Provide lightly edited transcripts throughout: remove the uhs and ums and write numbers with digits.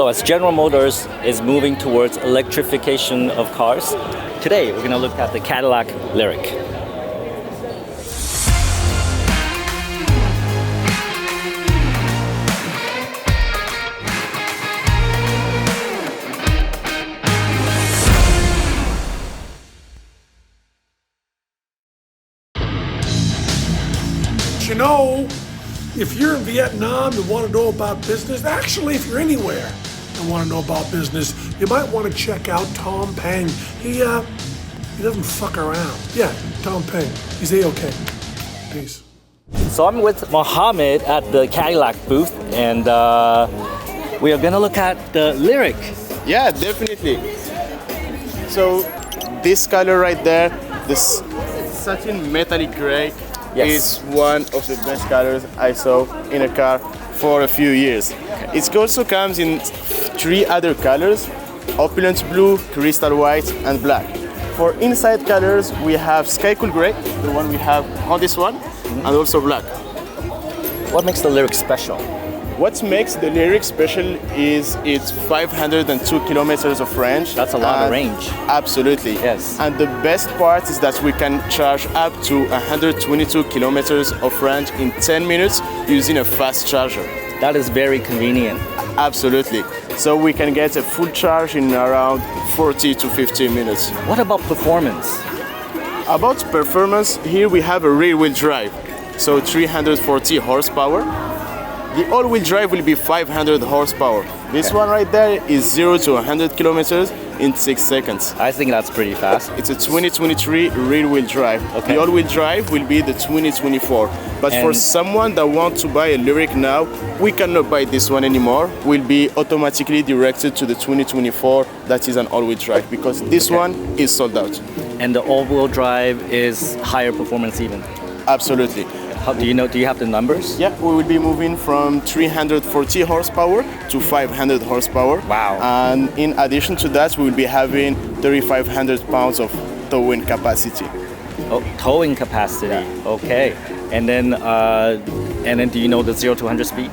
So as General Motors is moving towards electrification of cars, today we're going to look at the Cadillac Lyriq. You know, if you're in Vietnam and want to know about business, actually, if you're anywhere and want to know about business, you might want to check out Tom Peng. He doesn't fuck around. Yeah, Tom Peng. He's A-okay. Peace. So I'm with Mohammed at the Cadillac booth, and we are going to look at the Lyriq. Yeah, definitely. So this color right there, this satin metallic gray, is one of the best colors I saw in a car for a few years. It also comes in 3 other colors: opulent blue, crystal white, and black. For inside colors, we have sky cool gray, the one we have on this one, and also black. What makes the Lyriq special? What makes the Lyriq special is its 502 kilometers of range. That's a lot of range. Absolutely. Yes. And the best part is that we can charge up to 122 kilometers of range in 10 minutes using a fast charger. That is very convenient. Absolutely. So we can get a full charge in around 40 to 50 minutes. What about performance? About performance, here we have a rear-wheel drive. So 340 horsepower. The all-wheel drive will be 500 horsepower. This one right there is 0 to 100 kilometers in 6 seconds. I think that's pretty fast. It's a 2023 rear-wheel drive. Okay. The all-wheel drive will be the 2024. But for someone that wants to buy a Lyriq now, we cannot buy this one anymore. We'll be automatically directed to the 2024 that is an all-wheel drive, because this one is sold out. And the all-wheel drive is higher performance even? Absolutely. How do you know? Do you have the numbers? Yeah, we will be moving from 340 horsepower to 500 horsepower. Wow. And in addition to that, we will be having 3,500 pounds of towing capacity. Oh, towing capacity. Yeah. Okay. And then do you know the 0 to 100 speed?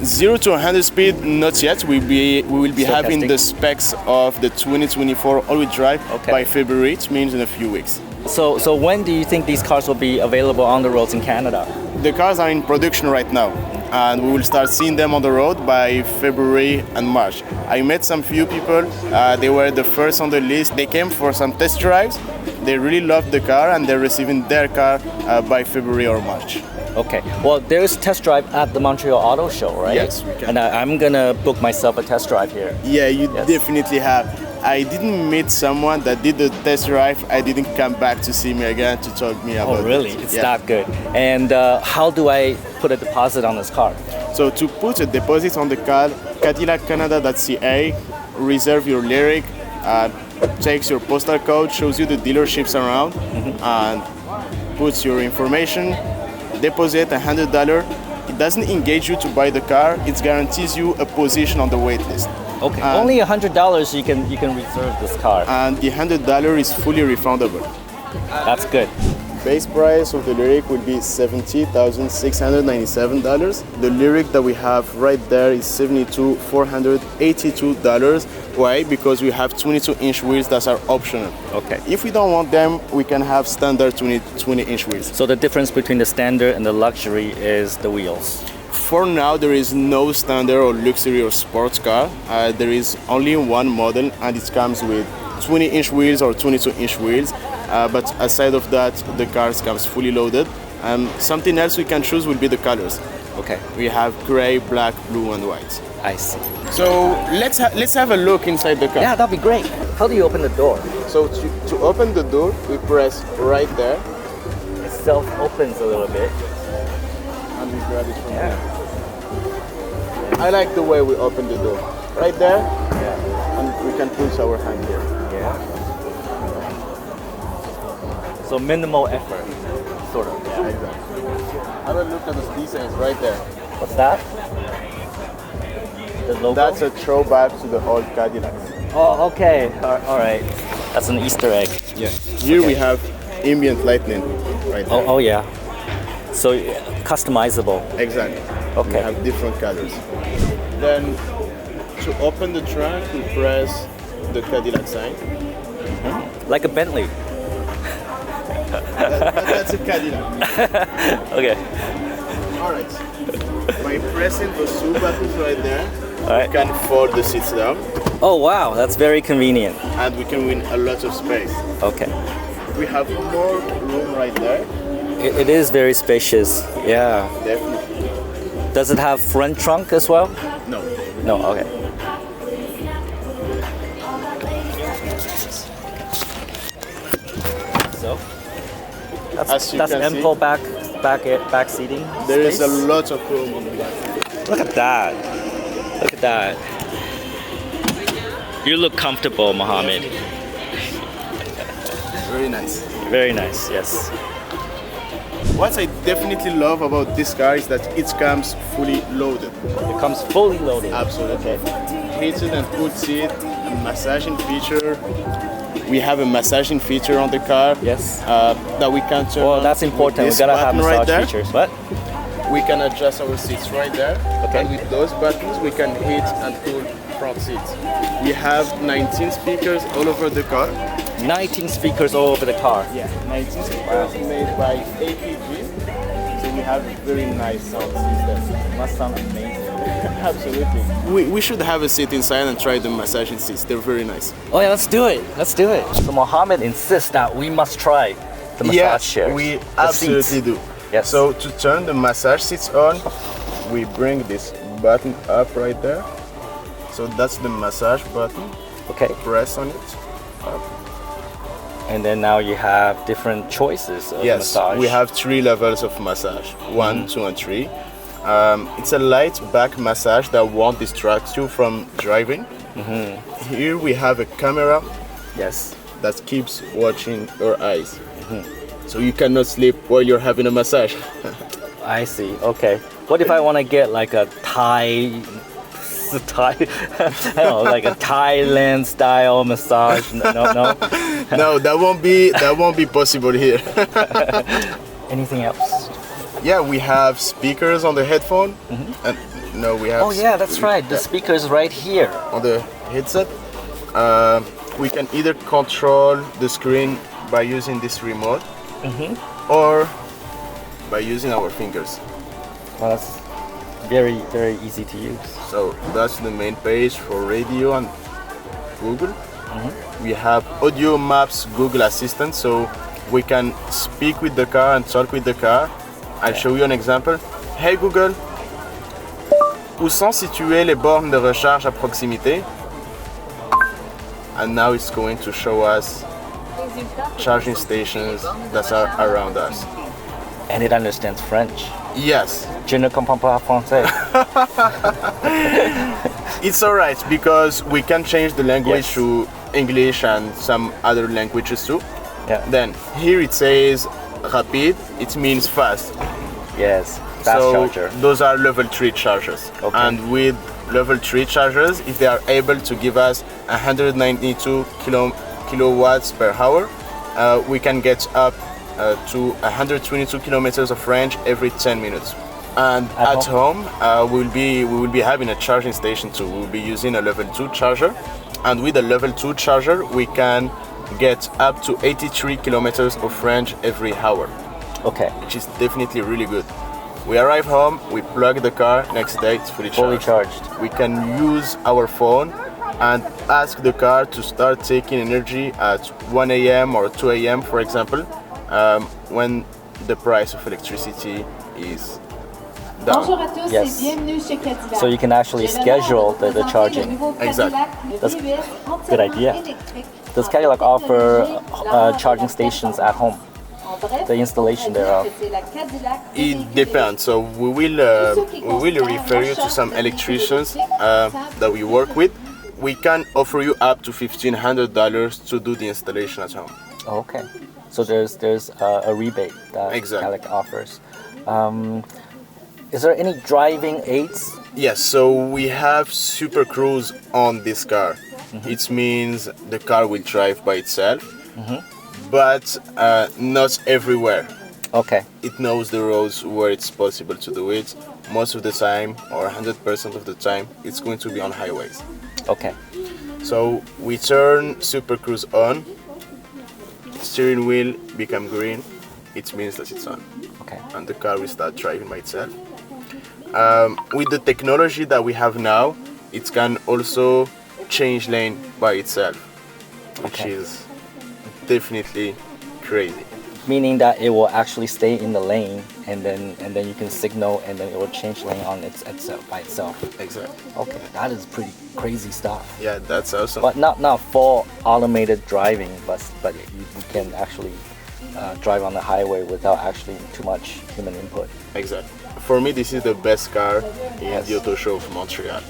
0 to 100 speed, not yet. We will be having testing. the specs of the 2024 all-wheel drive by February. It means in a few weeks. So when do you think these cars will be available on the roads in Canada? The cars are in production right now, and we will start seeing them on the road by February and March. I met some few people. They were the first on the list. They came for some test drives. They really loved the car, and they're receiving their car by February or March. Okay. Well, there's test drive at the Montreal Auto Show, right? Yes, we can. And I'm gonna book myself a test drive here. Yeah, you definitely have. I didn't meet someone that did the test drive. I didn't come back to see me again to talk me about it. Oh, really? It's that good. And how do I put a deposit on this car? So to put a deposit on the car, CadillacCanada.ca, reserve your Lyriq, takes your postal code, shows you the dealerships around, and puts your information, deposit $100. It doesn't engage you to buy the car. It guarantees you a position on the wait list. Okay, only $100 you can reserve this car. And the $100 is fully refundable. That's good. Base price of the Lyriq will be $70,697. The Lyriq that we have right there is $72,482. Why? Because we have 22-inch wheels that are optional. Okay. If we don't want them, we can have standard 20-inch wheels. So the difference between the standard and the luxury is the wheels. For now, there is no standard or luxury or sports car. There is only one model, and it comes with 20-inch wheels or 22-inch wheels. But aside of that, the car comes fully loaded. Something else we can choose will be the colors. Okay. We have gray, black, blue, and white. I see. So let's have a look inside the car. Yeah, that'd be great. How do you open the door? So to open the door, we press right there. It self-opens a little bit. And we grab it from here. I like the way we open the door. Right there, and we can put our hand here. Yeah. So minimal effort, sort of. Yeah, exactly. Have a look at the designs right there. What's that? The logo? That's a throwback to the old Cadillacs. Oh, okay. All right. That's an Easter egg. Yeah. Here we have ambient lighting right there. Oh yeah. So customizable. Exactly. Okay. We have different colors. Then to open the trunk, we press the Cadillac sign. Like a Bentley. That's a Cadillac. Okay. Alright. By pressing those two buttons right there, Alright. we can fold the seats down Oh wow, that's very convenient. and we can win a lot of space. Okay. We have more room right there. It is very spacious. Yeah. Definitely. Does it have front trunk as well? No. No. Okay. So As you that's can ample see, back seating. there is a space. lot of room on the back. Look at that. Look at that. You look comfortable, Mohammed. Very nice. Very nice. Yes. What I definitely love about this car is that it comes fully loaded. It comes fully loaded. Absolutely. Heated and cooled seat, a massaging feature. We have a massaging feature on the car. Yes. That we can turn Well, on that's with important. We this gotta have button massage right there. features. What? We can adjust our seats right there. Okay. And with those buttons, we can heat and cool front seats. We have 19 speakers all over the car. 19 speakers all over the car. Yeah, 19 speakers made by APG. So we have a very nice sound system. Must sound amazing. Absolutely. We should have a seat inside and try the massaging seats. They're very nice. Oh yeah, let's do it. Let's do it. So Mohammed insists that we must try the massage chairs. We The absolutely seats. do. Yes. So to turn the massage seats on, we bring this button up right there. So that's the massage button. Okay. Press on it. And then now you have different choices of Yes, massage. we have 3 levels of massage. 1, 2, and 3. It's a light back massage that won't distract you from driving. Here we have a camera Yes. that keeps watching your eyes. So you cannot sleep while you're having a massage. I see. Okay. What if I want to get like a Thai, I don't know, like a Thailand style massage? No. No, that won't be possible here. Anything else? Yeah, we have speakers on the headphone. And no, we have. Oh yeah, that's right. The speaker's right here. On the headset. We can either control the screen by using this remote, or by using our fingers. Well, that's very, very easy to use. So that's the main page for radio and Google. We have audio maps, Google Assistant, so we can speak with the car and talk with the car. I'll show you an example. Hey Google, où sont situées les bornes de recharge à proximité? And now it's going to show us charging stations that are around us. And it understands French. Yes, Je ne comprends pas français. it's alright because we can change the language Yes. to English and some other languages too. Yeah. Then here it says rapide, it means fast. Yes. Fast So charger. those are level 3 chargers. Okay. And with level 3 chargers, if they are able to give us 192 kilowatts per hour, we can get up to 122 kilometers of range every 10 minutes. And At at home, we will be having a charging station too. We'll be using a level 2 charger, and with a level 2 charger, we can get up to 83 kilometers of range every hour, Okay. which is definitely really good. We arrive home, we plug the car, next day it's fully Fully charged. charged. We can use our phone and ask the car to start taking energy at 1 a.m. or 2 a.m. for example, when the price of electricity is down. Bonjour à tous Yes. et bienvenue chez Cadillac. So you can actually J'ai l'honneur schedule de the présenter charging. le nouveau Exactly. Cadillac That's Lyriq good entièrement idea. électrique. Does Cadillac offer charging stations at home? En bref, The installation on peut dire thereof. que c'est la Cadillac des It véhicules depends. So we will refer you to some electricians that we work with. We can offer you up to $1,500 to do the installation at home. Okay. So there's a rebate that Exactly. Cadillac offers. Is there any driving aids? Yes, so we have Super Cruise on this car. It means the car will drive by itself, but not everywhere. Okay. It knows the roads where it's possible to do it. most of the time, or 100% of the time, it's going to be on highways. Okay. So we turn Super Cruise on, steering wheel become green, it means that it's on. Okay. And the car will start driving by itself. With the technology that we have now, it can also change lane by itself, which Okay. is definitely crazy. Meaning that it will actually stay in the lane, and then you can signal, and then it will change lane on itself by itself. Exactly. Okay, that is pretty crazy stuff. Yeah, that's awesome. But not full automated driving, but you can actually drive on the highway without actually too much human input. Exactly. For me, this is the best car in Yes. the auto show of Montreal.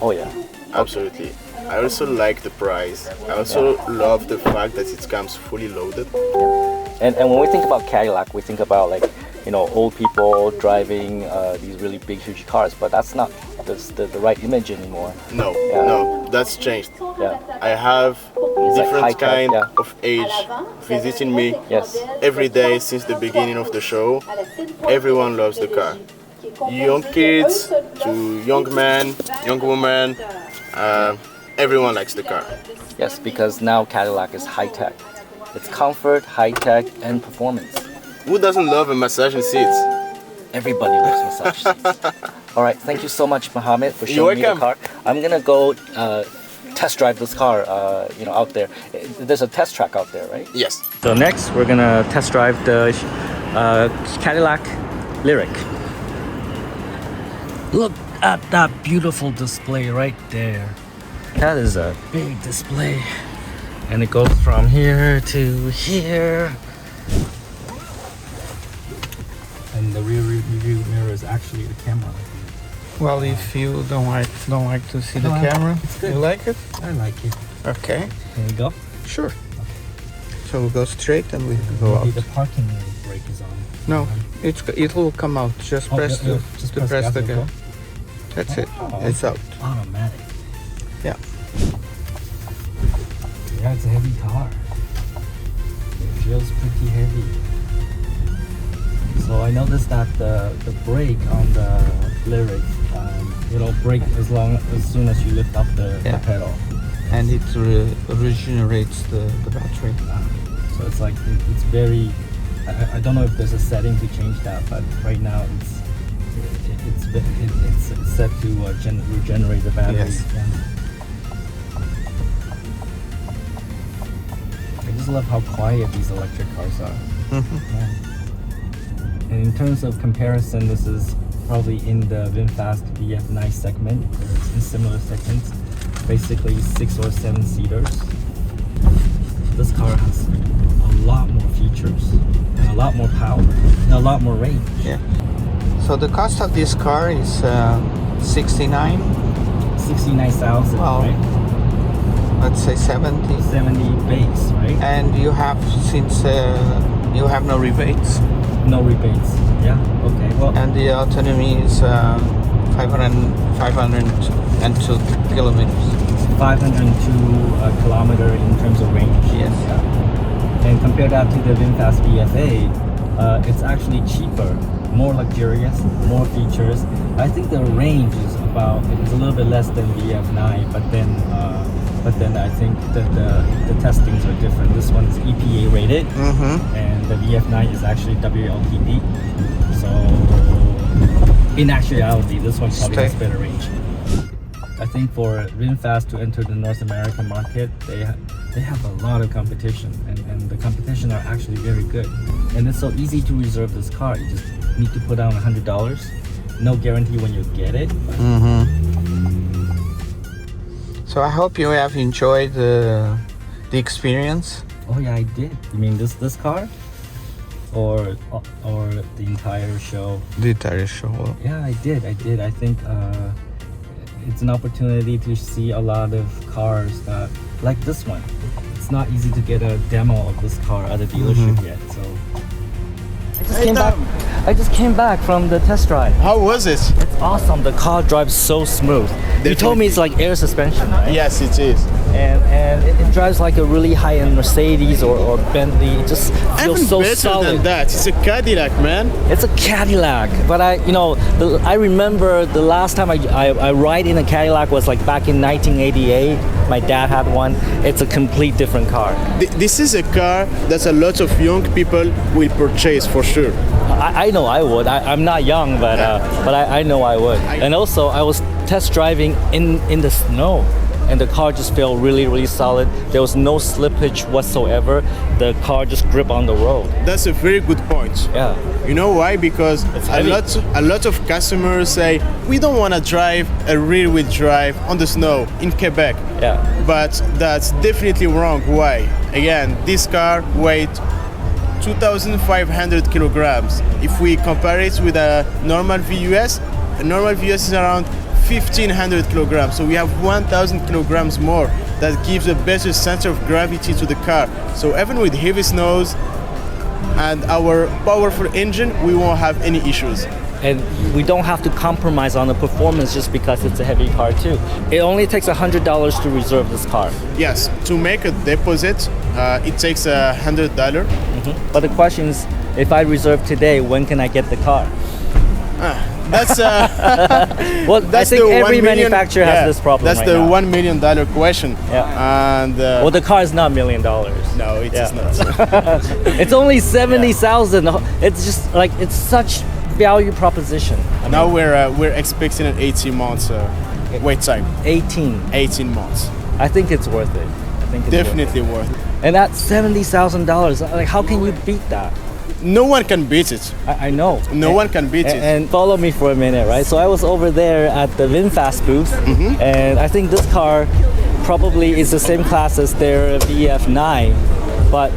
Oh yeah. Absolutely. I also like the price. I also love the fact that it comes fully loaded. And when we think about Cadillac, we think about like, you know, old people driving these really big, huge cars, but that's not the right image anymore. No, Yeah. no, that's changed. Yeah. I have like different high-tech, kind yeah. of age visiting me Yes. every day since the beginning of the show. Everyone loves the car. Young kids to young men, young women, everyone likes the car. Yes, because now Cadillac is high tech. It's comfort, high tech, and performance. Who doesn't love a massaging seat? Everybody loves massage seats. All right, thank you so much, Mohammed, for You're showing me the welcome. car. I'm gonna go test drive this car, you know, out there. There's a test track out there, right? Yes. So next, we're gonna test drive the Cadillac Lyriq. Look at that beautiful display right there. That is a big display. And it goes from here to here. And the rear view mirror is actually the camera. Well, if you don't like to see the No, camera, it's good. you like it? I like it. Okay, There you go. sure. So we'll go straight and we can go out. Maybe the parking brake is on. No, it will come out. Just Oh, press yeah, the just to press press gas the and gas. go. That's it. Oh. It's out. Automatic. Yeah. Yeah, it's a heavy car. It feels pretty heavy. So I noticed that the brake on the Lyriq, it'll brake as soon as you lift up the Yeah. pedal. And it regenerates the battery. So it's like it's very. I don't know if there's a setting to change that, but right now it's set to regenerate the battery. Yes. Yeah. I just love how quiet these electric cars are. Yeah. And in terms of comparison, this is probably in the VinFast VF9 segment, or it's in similar segments, basically 6 or 7 seaters. This car has a lot more features, and a lot more power, and a lot more range. Yeah. So the cost of this car is 69. 69,000, Wow. right? Let's say 70. 70 base, right? And you have you have no rebates, No rebates. Yeah. Okay. Well. and the autonomy is 502 kilometers. 502 kilometer in terms of range. Yes. Yeah. And compare that to the VinFast VF8, it's actually cheaper, more luxurious, more features. I think the range is it's a little bit less than VF9, but then I think that the testings are different. This one is EPA rated, and the VF9 is actually WLTP. So in actuality, this one probably has better range. I think for VinFast to enter the North American market, they have a lot of competition, and the competition are actually very good. And it's so easy to reserve this car. You just need to put down $100. No guarantee when you get it. So I hope you have enjoyed the experience. Oh yeah, I did. You mean this car, or the entire show? The entire show. Yeah, I did. I think it's an opportunity to see a lot of cars that, like this one. It's not easy to get a demo of this car at a dealership yet. So I just came back from the test drive. How was it? It's awesome. The car drives so smooth. You told me it's like air suspension, right? Yes, it is. and it drives like a really high-end Mercedes or Bentley. It just feels Even so better solid. than that. It's a Cadillac, man. It's a Cadillac, but I remember the last time I ride in a Cadillac was like back in 1988. My dad had one. It's a complete different car. This is a car that a lot of young people will purchase for sure. I know I would. I'm not young, but I know I would. And also, I was test driving in the snow, and the car just felt really, really solid. There was no slippage whatsoever. The car just gripped on the road. That's a very good point. Yeah. You know why? Because heavy. a lot of customers say we don't want to drive a rear-wheel drive on the snow in Quebec. Yeah. But that's definitely wrong. Why? Again, this car weighs 2,500 kilograms. If we compare it with a normal VUS is around 1,500 kilograms. So we have 1,000 kilograms more. That gives a better center of gravity to the car. So even with heavy snows and our powerful engine, we won't have any issues. And we don't have to compromise on the performance just because it's a heavy car too. It only takes $100 to reserve this car. Yes, to make a deposit, it takes $100. But the question is, if I reserve today, when can I get the car? That's Well, I that's think the every 1 million, manufacturer has this problem. That's right the now. $1 million question. Yeah. And Well, the car is not $1 million. no, it is Yeah. not. It's only 70,000. It's just like it's such value proposition. I Now mean, we're expecting an 18 months wait time. 18. 18 months. I think it's worth it. I think it's Definitely worth it. Worth it. And that's $70,000. Like, how can you beat that? No one can beat it. I know. No one can beat it. And follow me for a minute, right? So I was over there at the VinFast booth, and I think this car probably is the same class as their VF9, but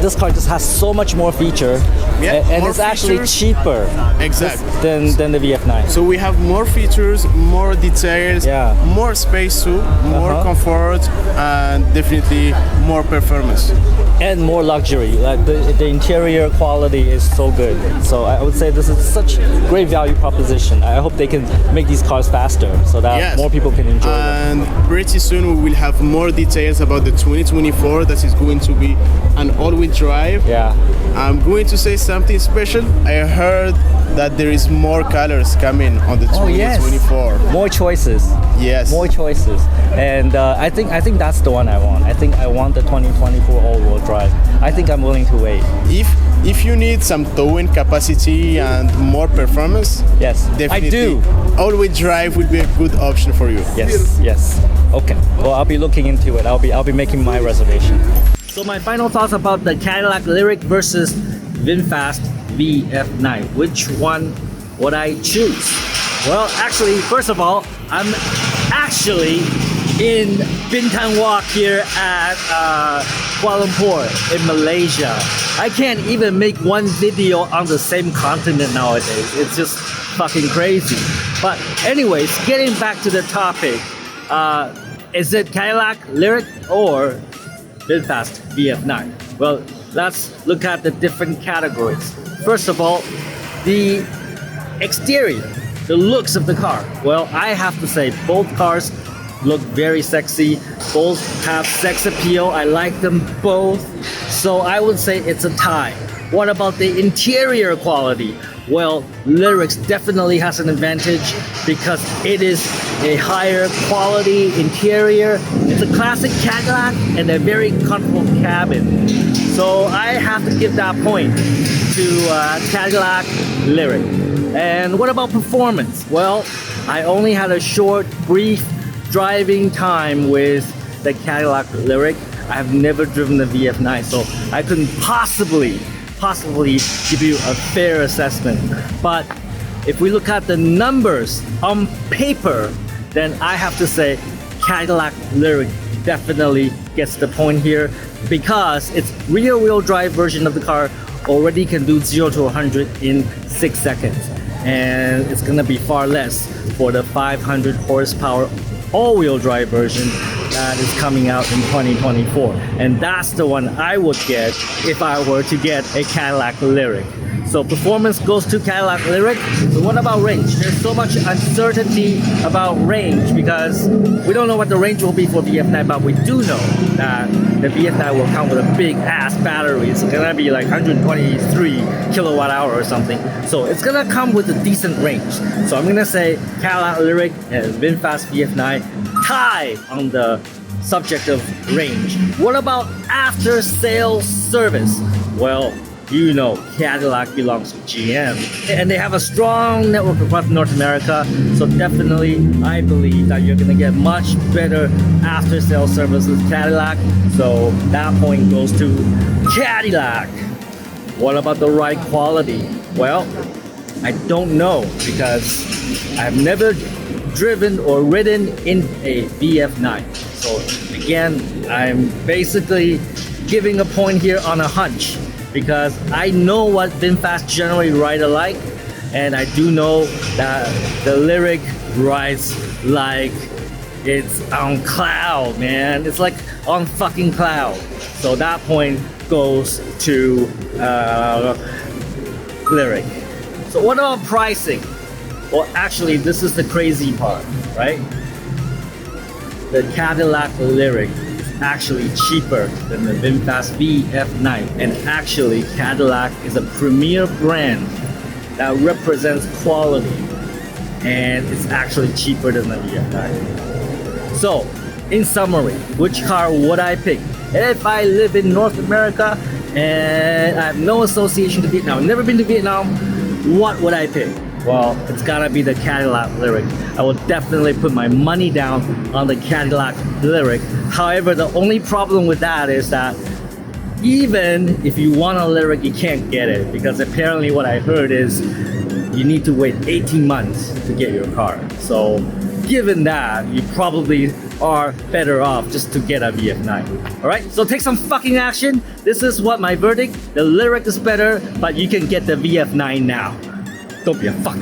this car just has so much more feature, and more it's actually features. cheaper Exactly. than the VF9. So we have more features, more details, Yeah. more space too, more comfort, and definitely more performance. And more luxury. Like the interior quality is so good. So I would say this is such great value proposition. I hope they can make these cars faster so that Yes. more people can enjoy them. And pretty soon we will have more details about the 2024 that is going to be an all-wheel drive. Yeah. I'm going to say something special. I heard that there is more colors coming on the 2024. More choices. Yes. More choices. And I think that's the one I want. I think I want the 2024 all-wheel drive. I think I'm willing to wait. If you need some towing capacity and more performance, Yes, definitely I do. all-wheel drive will be a good option for you. Yes. Okay. Well, I'll be looking into it. I'll be making my reservation. So my final thoughts about the Cadillac Lyriq versus VinFast VF9. Which one would I choose? Well, actually, first of all, I'm actually in Bintang Walk here at Kuala Lumpur in Malaysia. I can't even make one video on the same continent nowadays. It's just fucking crazy. But anyways, getting back to the topic, is it Cadillac Lyriq or VinFast VF9? Well, let's look at the different categories. First of all, the exterior, the looks of the car. Well, I have to say both cars look very sexy. Both have sex appeal. I like them both. So I would say it's a tie. What about the interior quality? Well, Lyriq definitely has an advantage because it is a higher quality interior. It's a classic Cadillac and a very comfortable cabin. So I have to give that point to Cadillac Lyriq. And what about performance? Well, I only had a short, brief driving time with the Cadillac Lyriq. I have never driven the VF9, so I couldn't possibly give you a fair assessment. But if we look at the numbers on paper, then I have to say Cadillac Lyriq definitely gets the point here because its rear-wheel drive version of the car already can do 0 to 100 in 6 seconds. And it's gonna be far less for the 500 horsepower all-wheel drive version that is coming out in 2024. And that's the one I would get if I were to get a Cadillac Lyriq. So performance goes to Cadillac Lyriq. So what about range? There's so much uncertainty about range because we don't know what the range will be for VF9, but we do know that the VF9 will come with a big ass battery. It's gonna be like 123 kilowatt hour or something. So it's gonna come with a decent range. So I'm gonna say Cadillac Lyriq and VinFast VF9 tie on the subject of range. What about after sales service? Well, you know Cadillac belongs to GM and they have a strong network across North America, so definitely I believe that you're gonna get much better after sales service with Cadillac, so that point goes to Cadillac. What about the ride quality? Well, I don't know because I've never driven or ridden in a VF9, so again I'm basically giving a point here on a hunch, because I know what VinFast generally ride alike, and I do know that the Lyriq rides like it's on cloud, man. It's like on fucking cloud. So that point goes to Lyriq. So what about pricing? Well, actually, this is the crazy part, right? The Cadillac Lyriq actually cheaper than the VinFast VF9, and actually Cadillac is a premier brand that represents quality, and it's actually cheaper than the VF9. So in summary, which car would I pick if I live in North America and I have no association to Vietnam, I've never been to Vietnam? What would I pick? Well, it's gotta be the Cadillac Lyriq. I will definitely put my money down on the Cadillac Lyriq. However, the only problem with that is that even if you want a Lyriq, you can't get it, because apparently what I heard is you need to wait 18 months to get your car. So given that, you probably are better off just to get a VF9. Alright, so take some fucking action. This is what my verdict. The Lyriq is better, but you can get the VF9 now. Don't be a fuck.